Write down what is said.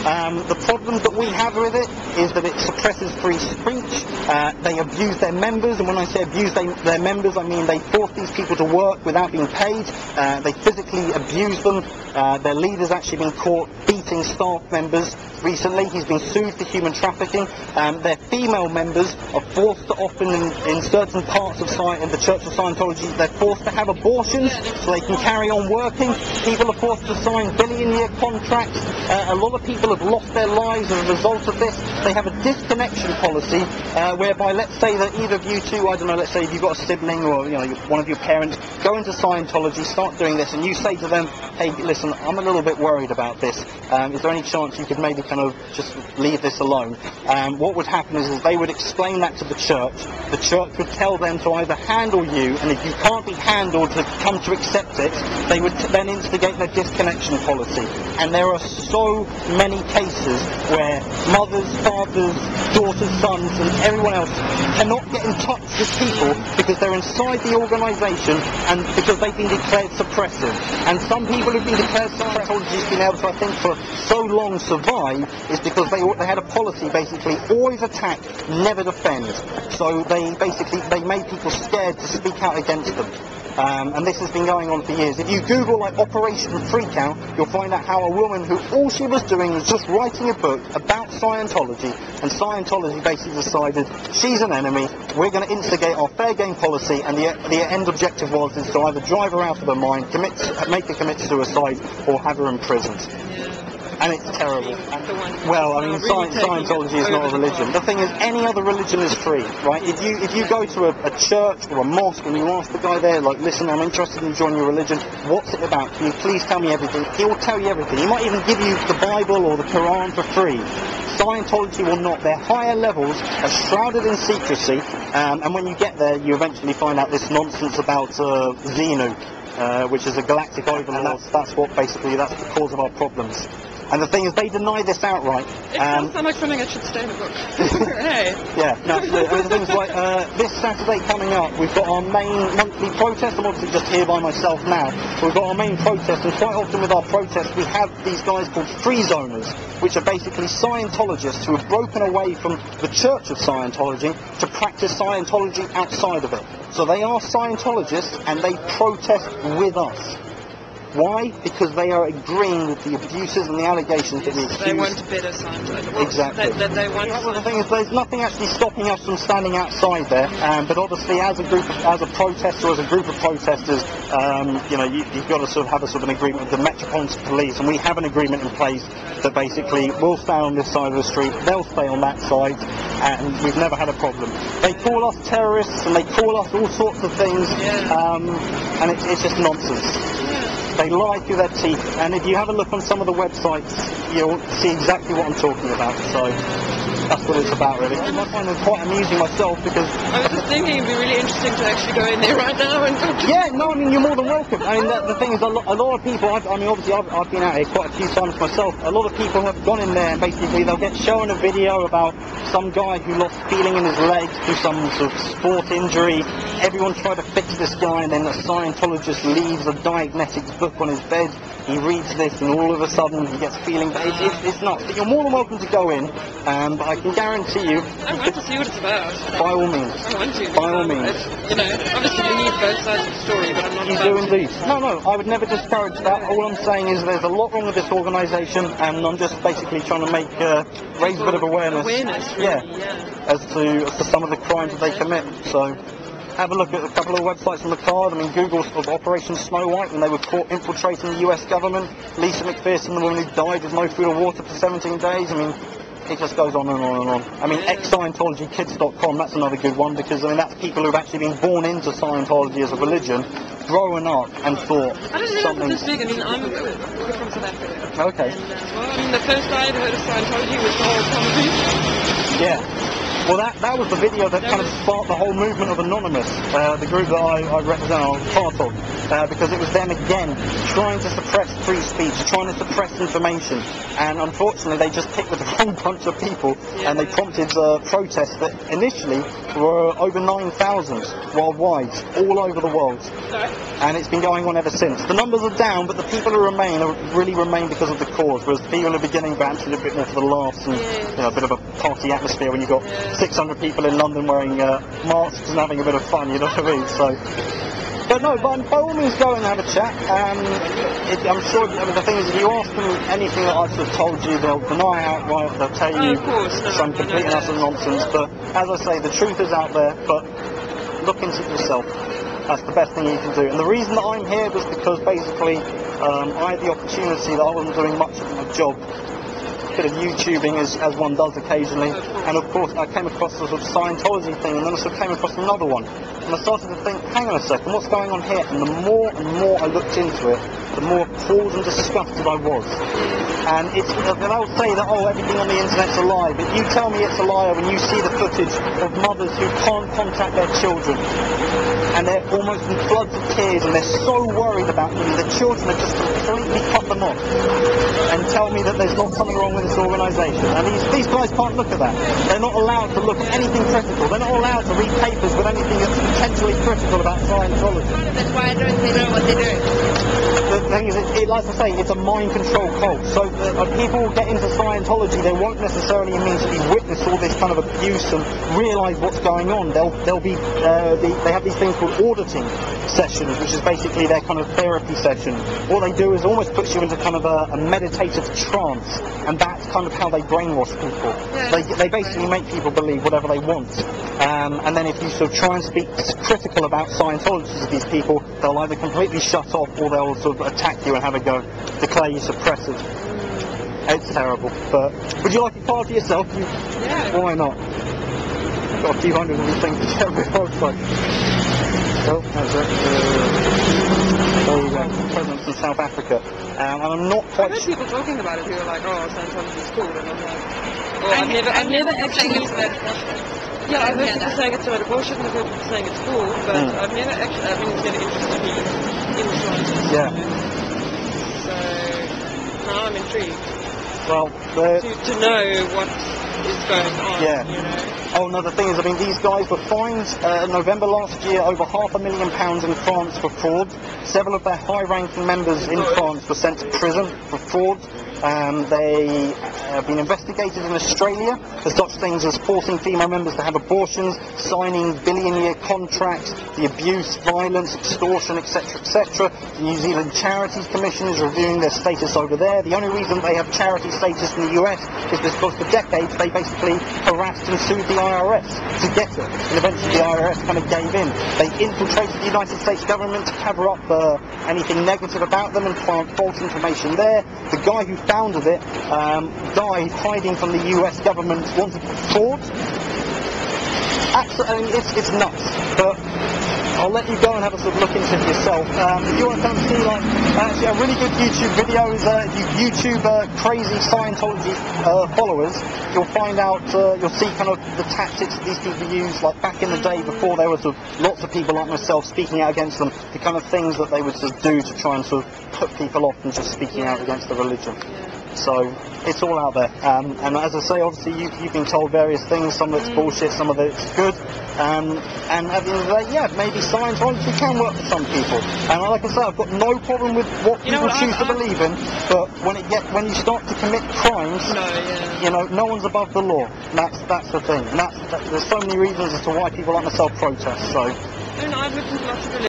The problem that we have with it is that it suppresses free speech. They abuse their members, and when I say abuse their members, I mean they force these people to work without being paid. They physically abuse them. Their leader's actually been caught beating staff members recently. He's been sued for human trafficking. Their female members are forced to often in certain parts of the Church of Scientology, they're forced to have abortions so they can carry on working. People are forced to sign billion-year contracts. A lot of people have lost their lives as a result of this. They have a disconnection policy whereby, let's say that either of you two, I don't know, let's say if you've got a sibling or one of your parents go into Scientology, start doing this, and you say to them, hey, listen, I'm a little bit worried about this. Is there any chance you could maybe kind of just leave this alone? What would happen is they would explain that to the church. The church would tell them to either handle you, and if you can't be handled to come to accept it, they would then instigate their disconnection policy. And there are so many cases where mothers, fathers, daughters, sons, and everyone else cannot get in touch with people because they're inside the organisation and because they've been declared suppressive. And some people who've been declared Scientology has been able to, I think, for so long survive is because they had a policy basically always attack, never defend. So they made people scared to speak out against them. And this has been going on for years. If you Google like Operation Freakout, you'll find out how a woman who all she was doing was just writing a book about Scientology, and Scientology basically decided she's an enemy, we're going to instigate our fair game policy, and the end objective was is to either drive her out of her mind, make her commit suicide, or have her imprisoned. And it's terrible. Well, I mean, Scientology is not a religion. The thing is, any other religion is free, right? If you go to a church or a mosque and you ask the guy there, like, listen, I'm interested in joining your religion, what's it about? Can you please tell me everything? He will tell you everything. He might even give you the Bible or the Quran for free. Scientology will not. Their higher levels are shrouded in secrecy, and when you get there, you eventually find out this nonsense about Xenu, which is a galactic overlord, and that's the cause of our problems. And the thing is, they deny this outright. It sounds like something that should stay in a book. Hey. Yeah, no, absolutely. The thing's like, this Saturday coming up, we've got our main monthly protest. I'm obviously just here by myself now. We've got our main protest, and quite often with our protests, we have these guys called free zoners, which are basically Scientologists who have broken away from the Church of Scientology to practice Scientology outside of it. So they are Scientologists, and they protest with us. Why? Because they are agreeing with the abuses and the allegations that we accuse. They want better Scientology. Exactly. They want. Well, the thing is, there's nothing actually stopping us from standing outside there. But obviously, as a protester, as a group of protesters, you've got to sort of have a sort of an agreement with the Metropolitan Police, and we have an agreement in place that basically we'll stay on this side of the street, they'll stay on that side, and we've never had a problem. They call us terrorists and they call us all sorts of things, and it's just nonsense. They lie through their teeth, and if you have a look on some of the websites, you'll see exactly what I'm talking about. So that's what it's about, really. I find it quite amusing myself because I was just thinking it'd be really interesting to actually go in there right now and talk to yeah, no, I mean, you're more than welcome. I mean, the thing is, a lot of people, obviously I've been out here quite a few times myself, a lot of people have gone in there and basically they'll get shown a video about some guy who lost feeling in his legs through some sort of sport injury. Everyone tried to fix this guy, and then a Scientologist leaves a Dianetics book on his bed. He reads this, and all of a sudden he gets feeling. It's nuts. But you're more than welcome to go in, but I can guarantee you. I want to see what it's about. By all means. I want to. By all means. Obviously believe both sides of the story, but I'm not. You do indeed. No, I would never discourage that. All I'm saying is there's a lot wrong with this organisation, and I'm just basically trying to raise a bit of awareness. Really, as to some of the crimes that they commit. So have a look at a couple of websites on the card. I mean, Google of Operation Snow White, when they were caught infiltrating the US government. Lisa McPherson, the woman who died with no food or water for 17 days. I mean, it just goes on and on and on. I mean, ex-Scientologykids.com, that's another good one, because I mean, that's people who've actually been born into Scientology as a religion, growing up and thought I didn't something. This big. I mean, we're from South Africa. Okay. And, I mean, the first I had heard of Scientology was the whole Tom Cruise. Yeah. Well, that was the video that kind of sparked the whole movement of Anonymous, the group that I represent, I was part of, because it was them again trying to suppress free speech, trying to suppress information, and unfortunately they just picked with the wrong bunch of people, and they prompted protests that initially were over 9,000 worldwide, all over the world, and it's been going on ever since. The numbers are down, but the people who remain really remain because of the cause, whereas the people in the beginning were actually a bit more for the laughs and a bit of a party atmosphere when you've got 600 people in London wearing masks and having a bit of fun, you know what I mean? So, but no, by all means go and have a chat. I'm sure, the thing is, if you ask them anything that I've sort of told you, they'll deny outright, they'll tell you some complete and utter nonsense, but as I say, the truth is out there, but look into it yourself. That's the best thing you can do. And the reason that I'm here was because basically I had the opportunity that I wasn't doing much of my job, bit of YouTubing as one does occasionally, and of course I came across the sort of Scientology thing, and then I sort of came across another one, and I started to think, hang on a second, what's going on here? And the more I looked into it, the more appalled and disgusted I was. And they'll say that, oh, everything on the internet's a lie, but you tell me it's a lie when you see the footage of mothers who can't contact their children, and they're almost in floods of tears, and they're so worried about them, the children have just completely cut them off, and tell me that there's not something wrong with this organisation. And these guys can't look at that. They're not allowed to look at anything critical. They're not allowed to read papers with anything that's potentially critical about Scientology. That's why I don't know what they're doing. The thing is, like I say, it's a mind control cult. So people get into Scientology, they won't necessarily immediately witness all this kind of abuse and realise what's going on. They have these things called auditing sessions, which is basically their kind of therapy session. What they do is almost puts you into kind of a meditative trance, and that's kind of how they brainwash people. They basically make people believe whatever they want. And then if you sort of try and speak critical about Scientology to these people, they'll either completely shut off or they'll sort of attack you and have a go, declare you suppressive. It's terrible. But would you like a card for yourself? Yeah. Why not? Got a few hundred of these things to check with website. Oh, that's it. There you go. Presidents in South Africa. And I'm not quite I've heard people talking about it who are like, oh, Scientology's cool, and I'm like, oh, I've never actually... Yeah, I've heard people saying it's a load of bullshit, and I've heard people saying it's cool, but I've never actually, I mean, it's never interested me in the science. Yeah. So, now I'm intrigued. Well, to know what is going on, you know. Oh, no, the thing is, I mean, these guys were fined in November last year over £500,000 in France for fraud. Several of their high-ranking members in France were sent to prison for fraud. They have been investigated in Australia for such things as forcing female members to have abortions, signing billion-year contracts, the abuse, violence, extortion, etc., etc. The New Zealand Charities Commission is reviewing their status over there. The only reason they have charity status in the US is because for decades they basically harassed and sued the IRS to get it, and eventually the IRS kind of gave in. They infiltrated the United States government to cover up anything negative about them and plant false information there. The guy who founded it died hiding from the US government wanted fraud. Absolutely, I mean, it's nuts, but I'll let you go and have a sort of look into it yourself. If you want to come and see, like, actually a really good YouTube video is if you YouTube crazy Scientology followers, you'll find out, you'll see kind of the tactics that these people use, like back in the day before there was sort of lots of people like myself speaking out against them, the kind of things that they would sort of do to try and sort of put people off from just speaking out against the religion. So it's all out there, and as I say, obviously you've been told various things. Some of it's bullshit, some of it's good, and at the end of the day, yeah, maybe Scientology can work for some people. And like I say, I've got no problem with what people choose to believe in, but when you start to commit crimes, you know, no one's above the law. That's the thing. And there's so many reasons as to why people like myself protest. So. And I've looked into lots of